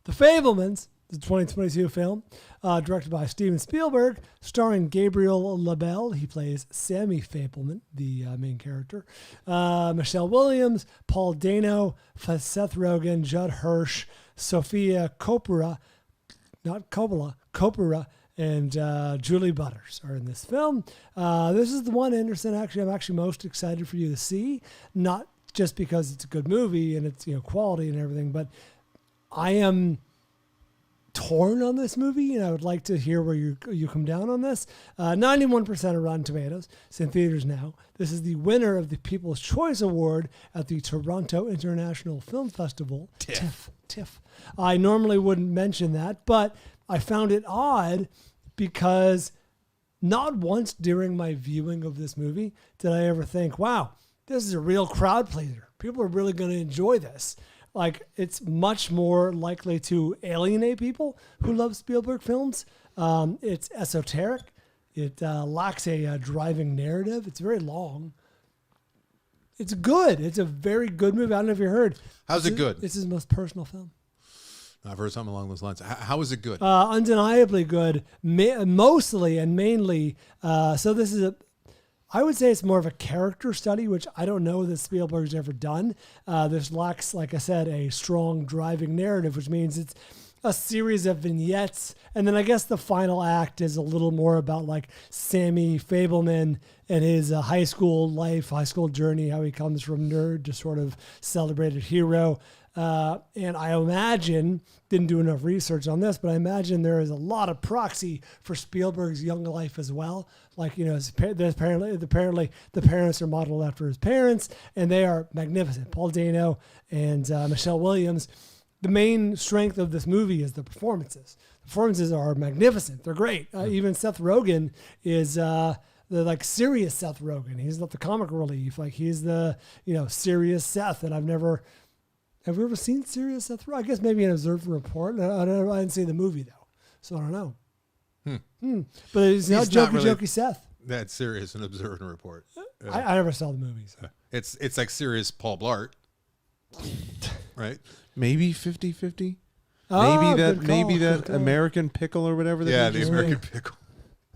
The Fabelmans, the 2022 film, directed by Steven Spielberg, starring Gabriel LaBelle. He plays Sammy Fabelman, the main character. Michelle Williams, Paul Dano, Seth Rogen, Judd Hirsch, Sophia Coppola, and Julie Butters are in this film. This is the one, Anderson, I'm actually most excited for you to see, not just because it's a good movie and it's quality and everything, but I am torn on this movie, and I would like to hear where you come down on this. 91% of Rotten Tomatoes. It's in theaters now. This is the winner of the People's Choice Award at the Toronto International Film Festival. TIFF. I normally wouldn't mention that, but I found it odd because not once during my viewing of this movie did I ever think, wow, this is a real crowd pleaser. People are really going to enjoy this. Like, it's much more likely to alienate people who love Spielberg films. It's esoteric. It lacks a driving narrative. It's very long. It's good. It's a very good movie. I don't know if you heard. How's it good? It's his most personal film. I've heard something along those lines. How is it good? Undeniably good, mostly and mainly. So this is I would say it's more of a character study, which I don't know that Spielberg's ever done. This lacks, like I said, a strong driving narrative, which means it's a series of vignettes. And then I guess the final act is a little more about like Sammy Fabelman and his high school life, high school journey, how he comes from nerd to sort of celebrated hero. And I imagine, didn't do enough research on this, but I imagine there is a lot of proxy for Spielberg's young life as well. Like, apparently the parents are modeled after his parents, and they are magnificent. Paul Dano and Michelle Williams. The main strength of this movie is the performances. The performances are magnificent. They're great. Even Seth Rogen is the like serious Seth Rogen. He's not the comic relief. Like, he's the serious Seth. And have we ever seen serious Seth Rogen? I guess maybe an Observe and Report. I didn't see the movie though, so I don't know. But he's not jokey Seth. That's serious and Observe and Report. I never saw the movies. It's like serious Paul Blart, right? Maybe 50-50. Oh, maybe that American Pickle or whatever. Yeah, the American Pickle.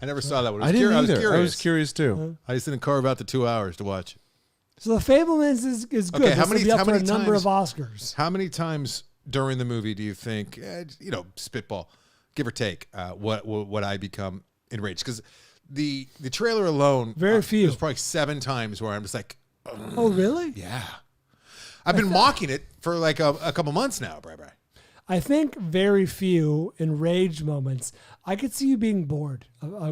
I never saw that one. I didn't either. I was curious too. I just didn't carve out the 2 hours to watch. So The Fabelmans is good. Okay, how many number of Oscars? How many times during the movie do you think, spitball, give or take, what I become enraged? Because the trailer alone, very few. There's probably 7 times where I'm just like, oh really? Yeah. I've been mocking it for like a couple months now, Bri. I think very few enraged moments. I could see you being bored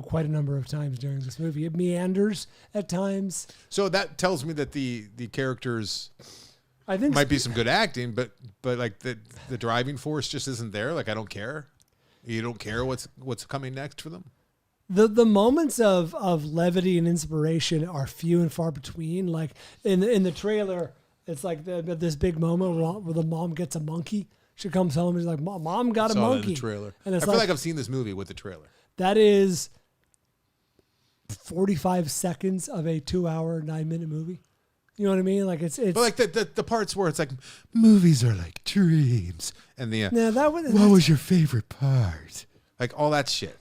quite a number of times during this movie. It meanders at times. So that tells me that the characters, I think, might be some good acting, but like the driving force just isn't there. Like, I don't care. You don't care what's coming next for them. The moments of levity and inspiration are few and far between. Like in the trailer, it's like this big moment where the mom gets a monkey. She comes home and she's like, Mom got a monkey. That in the trailer. And it's I feel like I've seen this movie with the trailer. That is 45 seconds of a 2-hour, 9-minute movie. You know what I mean? Like it's but like the parts where it's like, movies are like dreams, and what was your favorite part? Like all that shit.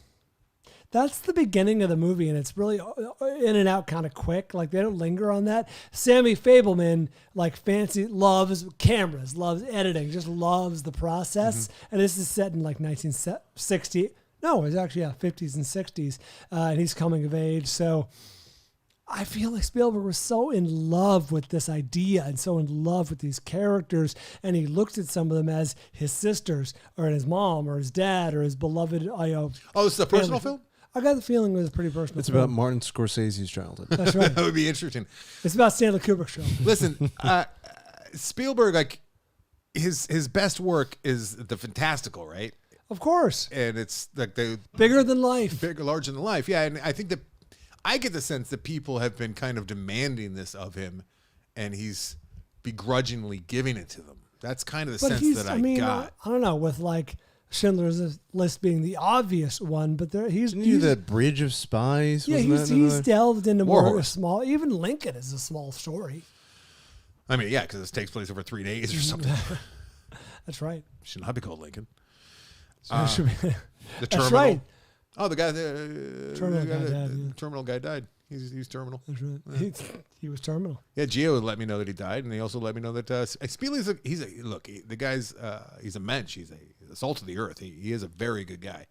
That's the beginning of the movie, and it's really in and out kind of quick. Like, they don't linger on that. Sammy Fabelman, like, loves cameras, loves editing, just loves the process. Mm-hmm. And this is set in, like, 1960. No, it's actually, 50s and 60s. And he's coming of age. So I feel like Spielberg was so in love with this idea and so in love with these characters. And he looked at some of them as his sisters or his mom or his dad or his beloved. Oh, this is a personal film? I got the feeling it was a pretty personal. It's about Martin Scorsese's childhood. That's right. That would be interesting. It's about Stanley Kubrick's childhood. Listen, Spielberg, like his best work is the fantastical, right? Of course. And it's like the bigger than life, larger than life. Yeah, and I think that I get the sense that people have been kind of demanding this of him, and he's begrudgingly giving it to them. That's kind of the sense that I got. I don't know, with like Schindler's List being the obvious one, but he's that Bridge of Spies. Yeah, he's delved into more small. Even Lincoln is a small story. I mean, yeah, because it takes place over 3 days or something. That's right. Should not be called Lincoln. So it should be- The That's terminal. right. Oh, the guy. Terminal guy died, yeah. Terminal guy died. He's terminal. That's right. He was terminal. Yeah, Gio let me know that he died, and he also let me know that Spieley's the guy's he's a mensch. He's a salt of the earth. He is a very good guy,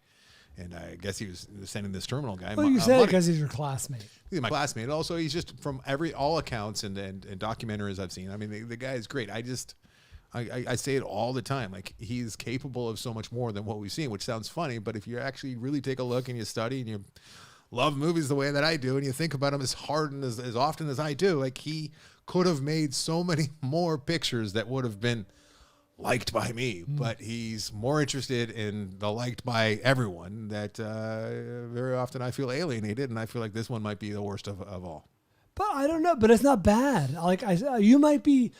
and I guess he was sending this terminal guy. Well, you said it because he's your classmate. He's my classmate. Also, he's just from all accounts and documentaries I've seen. I mean, the guy is great. I say it all the time. Like, he's capable of so much more than what we've seen, which sounds funny, but if you actually really take a look and you study and you love movies the way that I do, and you think about them as hard and as often as I do, like, he could have made so many more pictures that would have been liked by me, but he's more interested in the liked by everyone that very often I feel alienated, and I feel like this one might be the worst of all. But I don't know. But it's not bad. Like you might be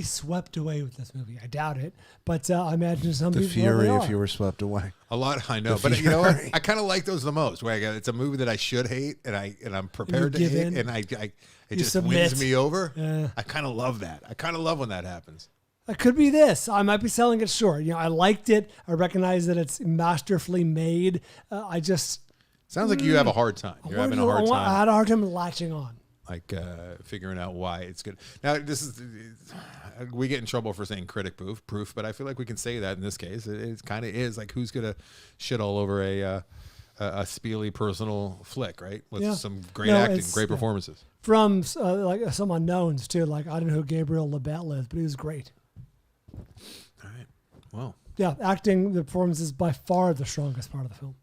swept away with this movie. I doubt it. But I imagine some The people fury really if are. you were swept away. A lot, I know, but you know what? I kind of like those the most. Where it's a movie that I should hate, and I'm prepared to give hate, in. and it just submit. wins me over. Yeah. I kind of love that. I kind of love when that happens. It could be this. I might be selling it short. I liked it. I recognize that it's masterfully made. Sounds like you have a hard time. You're having a hard time. I had a hard time latching on. Like figuring out why it's good. Now, we get in trouble for saying critic proof, but I feel like we can say that in this case. It kind of is like, who's gonna shit all over a Spieley personal flick, right? With some great acting, great performances from like some unknowns too. Like, I don't know who Gabriel Labette is, but he was great. All right. Well. Yeah, acting, the performance is by far the strongest part of the film.